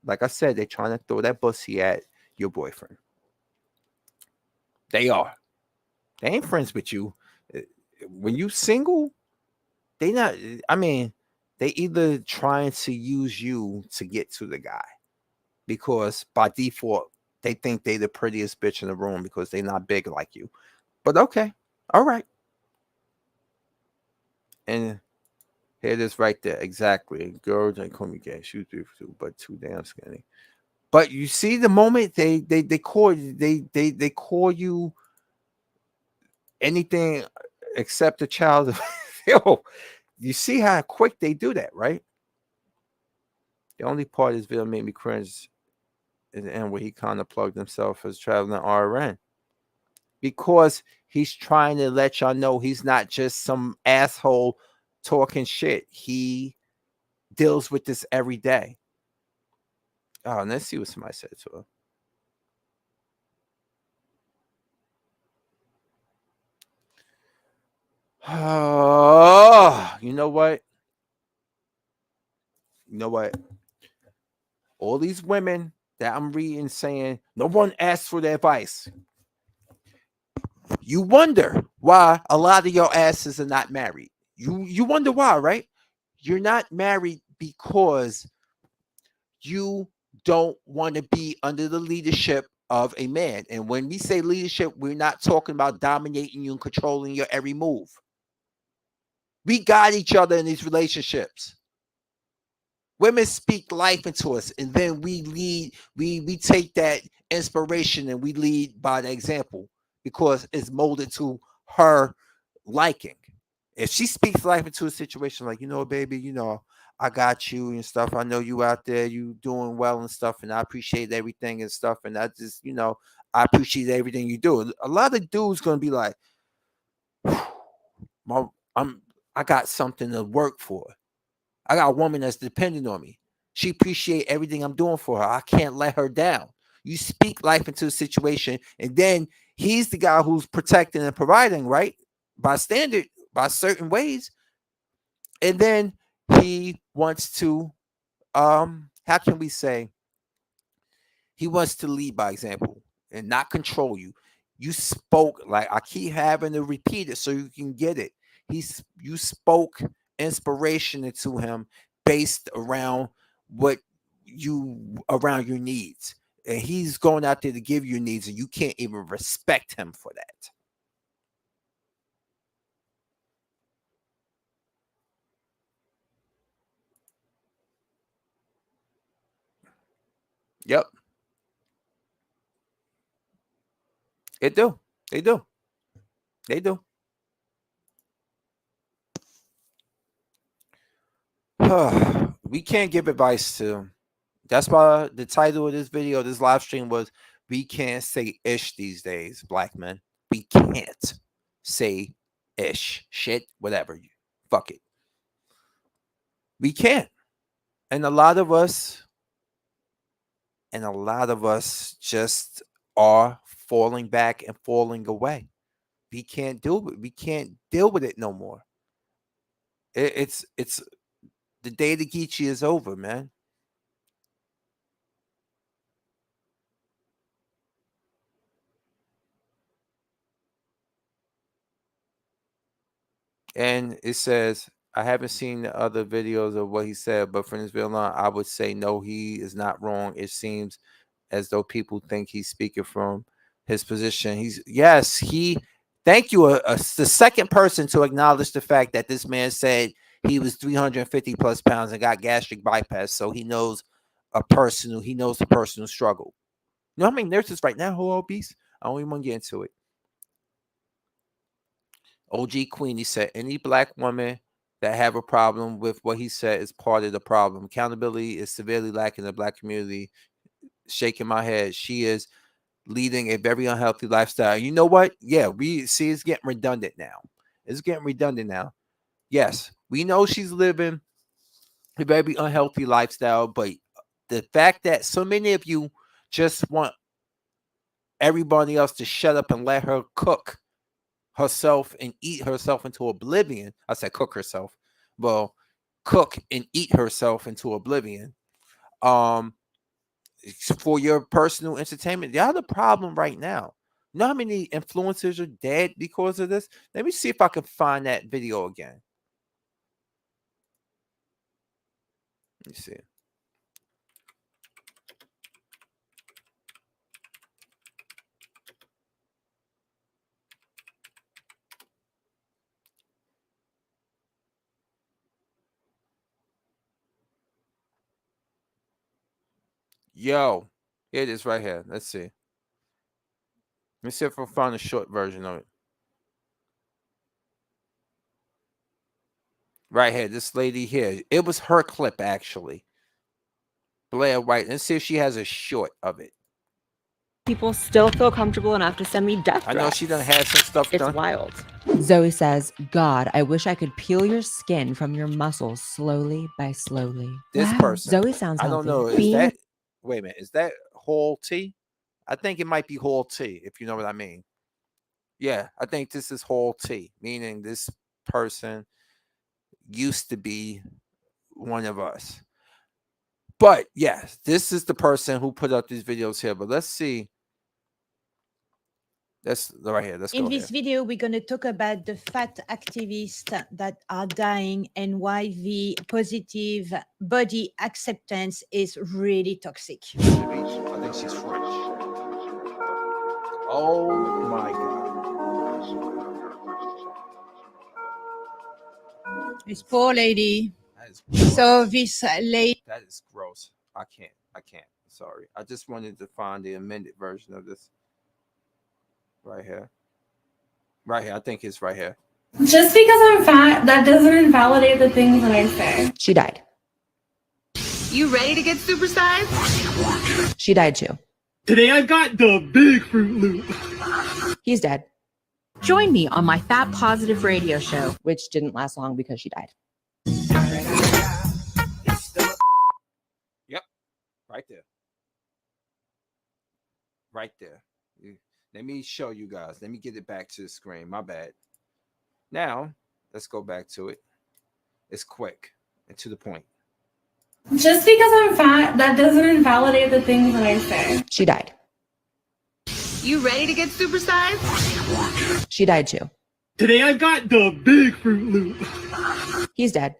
like I said, they're trying to throw that pussy at your boyfriend. They are. They ain't friends with you. When you single, they not. I mean, they either trying to use you to get to the guy because by default they think they the prettiest bitch in the room because they not big like you. But okay, all right. And here it is right there. Exactly. Girls don't call me gay. She's beautiful, but too damn skinny. But you see the moment they call they call you anything except a child. Yo, you see how quick they do that, right? The only part of this video made me cringe is the end where he kind of plugged himself as traveling RN. Because he's trying to let y'all know he's not just some asshole talking shit. He deals with this every day. Oh, and let's see what somebody said to him. Oh, you know what? You know what? All these women that I'm reading saying no one asked for their advice. You wonder why a lot of your asses are not married. You wonder why, right? You're not married because you don't want to be under the leadership of a man. And when we say leadership, we're not talking about dominating you and controlling your every move. We got each other in these relationships. Women speak life into us, and then we lead, we take that inspiration and we lead by the example because it's molded to her liking. If she speaks life into a situation like, you know, baby, you know, I got you and stuff. I know you out there, you doing well and stuff, and I appreciate everything and stuff. And I just, you know, I appreciate everything you do. A lot of dudes gonna be like, I got something to work for. I got a woman that's dependent on me. She appreciate everything I'm doing for her. I can't let her down. You speak life into a situation, and then he's the guy who's protecting and providing, right? By standard, by certain ways. And then he wants to, how can we say? He wants to lead by example and not control you. You spoke, like I keep having to repeat it so you can get it. You spoke inspiration into him based around what around your needs. And he's going out there to give you needs, and you can't even respect him for that. Yep. They do. They do. They do. We can't give advice to. That's why the title of this video, this live stream was "We Can't Say Ish These Days, Black Men. We can't say ish, shit, whatever. Fuck it. We can't. And a lot of us just are falling back and falling away. We can't do it. We can't deal with it no more. It's the day of the Geechee is over, man. And it says, I haven't seen the other videos of what he said, but from this video on, I would say no, he is not wrong. It seems as though people think he's speaking from his position. Thank you. The second person to acknowledge the fact that this man said he was 350 plus pounds and got gastric bypass. So he knows the personal struggle. You know how many nurses right now who are obese? I don't even want to get into it. OG Queenie said, any black woman that have a problem with what he said is part of the problem. Accountability is severely lacking in the black community. Shaking my head. She is leading a very unhealthy lifestyle. You know what? Yeah, we see it's getting redundant now. It's getting redundant now. Yes, we know she's living a very unhealthy lifestyle, but the fact that so many of you just want everybody else to shut up and let her cook herself and eat herself into oblivion. I said cook herself. Well, cook and eat herself into oblivion. For your personal entertainment. The other problem right now. You know how many influencers are dead because of this? Let me see if I can find that video again. Let me see. Yo, here it is right here. Let's see. Let me see if I find a short version of it. Right here, this lady here. It was her clip, actually. Blair White. Let's see if she has a short of it. People still feel comfortable enough to send me death threats. I know she done had some stuff It's done. wild. Zoe says, God, I wish I could peel your skin from your muscles slowly by slowly. This Wow. person. Zoe sounds I don't healthy. know. Is Being that, wait a minute, is that Hall T? I think it might be Hall T, if you know what I mean. Yeah, I think this is Hall T, meaning this person used to be one of us. But yes, this is the person who put up these videos here. But let's see. That's right here. Let's In go this here. video, we're going to talk about the fat activists that are dying and why the positive body acceptance is really toxic. I think she's French. Oh my God. This poor lady. That is gross. So this lady. That is gross. I can't. Sorry. I just wanted to find the amended version of this. Right here. Right here. I think it's right here. Just because I'm fat, that doesn't invalidate the things that I say. she died. You ready to get supersized? She died too. Today I got the big Fruit Loop. He's dead, Join me on my Fat Positive radio show. which didn't last long because she died. Yep. Right there. Right there. Let me show you guys. Let me get it back to the screen. My bad. Now, let's go back to it. It's quick and to the point. Just because I'm fat, that doesn't invalidate the things that I say. She died. You ready to get supersized? She died too. Today I got the big Fruit Loop. He's dead,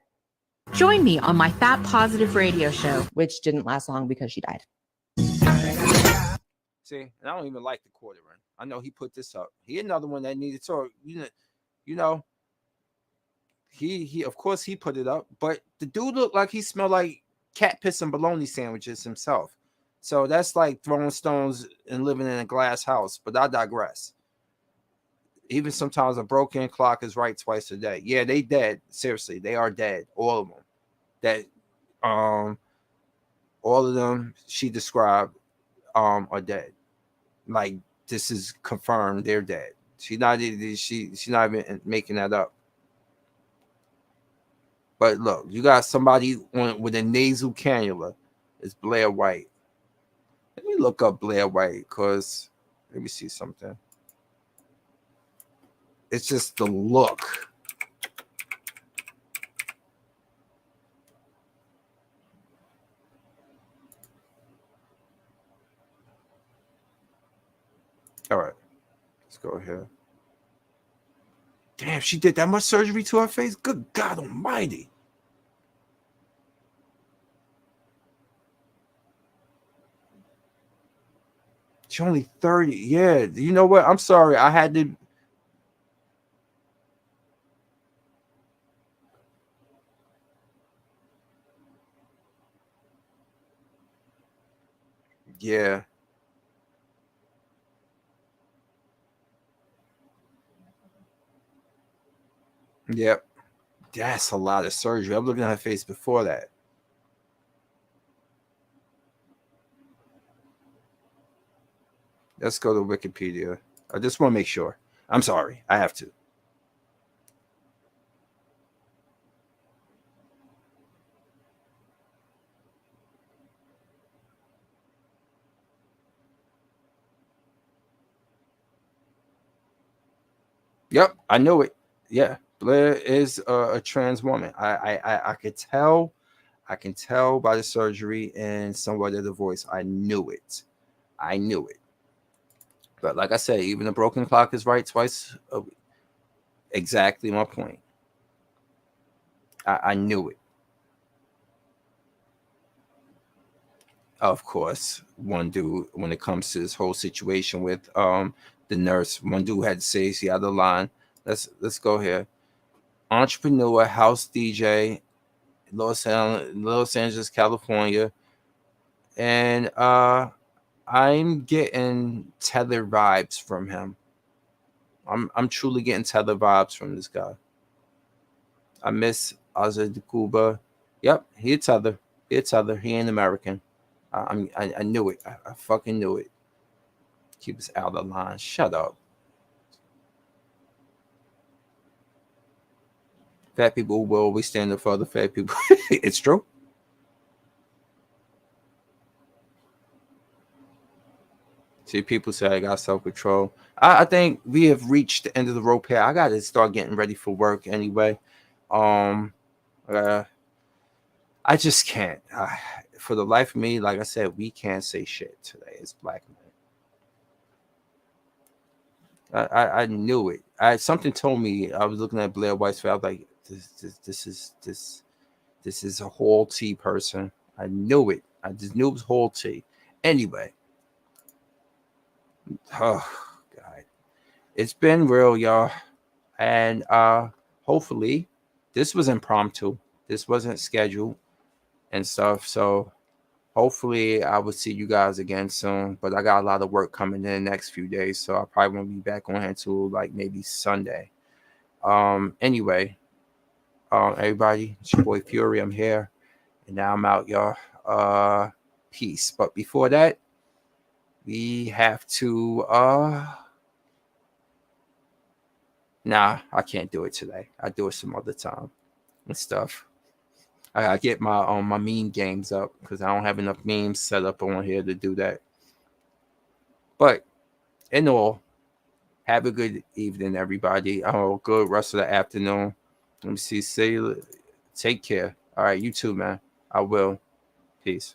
Join me on my Fat Positive radio show. which didn't last long because she died. See, and I don't even like the quarter run. I know he put this up. He another one that needed to, you know. He of course he put it up, but the dude looked like he smelled like cat piss and bologna sandwiches himself. So that's like throwing stones and living in a glass house. But I digress. Even sometimes a broken clock is right twice a day. Yeah, they dead. Seriously, they are dead. All of them. That all of them she described are dead. Like this is confirmed they're dead. She's not even making that up. But look, you got somebody with a nasal cannula. It's Blair White. Let me look up Blair White because let me see something. It's just the look. All right, let's go here. Damn, she did that much surgery to her face? Good God almighty. She's only 30. Yeah, you know what? I'm sorry. I had to. Yeah. Yep. That's a lot of surgery. I'm looking at her face before that. Let's go to Wikipedia. I just want to make sure. I'm sorry. I have to. Yep, I knew it. Yeah, Blair is a trans woman. I could tell. I can tell by the surgery and somewhat of the voice. I knew it. I knew it. But like I said, even a broken clock is right twice a week. Exactly my point. I knew it. Of course, one dude, when it comes to this whole situation with the nurse, one dude had to say she had the line. Let's go here. Entrepreneur, house DJ, Los Angeles, California, And I'm getting Tether vibes from him. I'm truly getting Tether vibes from this guy. I miss Azad Kuba. Yep, he a Tether. He a Tether. He ain't American. I knew it. I fucking knew it. Keep us out of line. Shut up. Fat people will always stand up for other fat people. It's true. See, people say I got self-control. I think we have reached the end of the rope here. I got to start getting ready for work anyway. I just can't. For the life of me, like I said, we can't say shit today as black men. I knew it. Something told me. I was looking at Blair White's face. I was like, this is a whole T person. I knew it. I just knew it was whole T. Anyway. Oh God. It's been real, y'all. And hopefully this was impromptu. This wasn't scheduled and stuff. So hopefully I will see you guys again soon. But I got a lot of work coming in the next few days. So I probably won't be back on here until like maybe Sunday. Anyway, everybody, it's your boy Fury. I'm here. And now I'm out, y'all. Peace. But before that, we have to nah, I can't do it today. I'll do it some other time and stuff. I get my my meme games up because I don't have enough memes set up on here to do that. But in all, have a good evening, everybody. Good rest of the afternoon. Let me see. Say, take care. All right, you too, man. I will. Peace.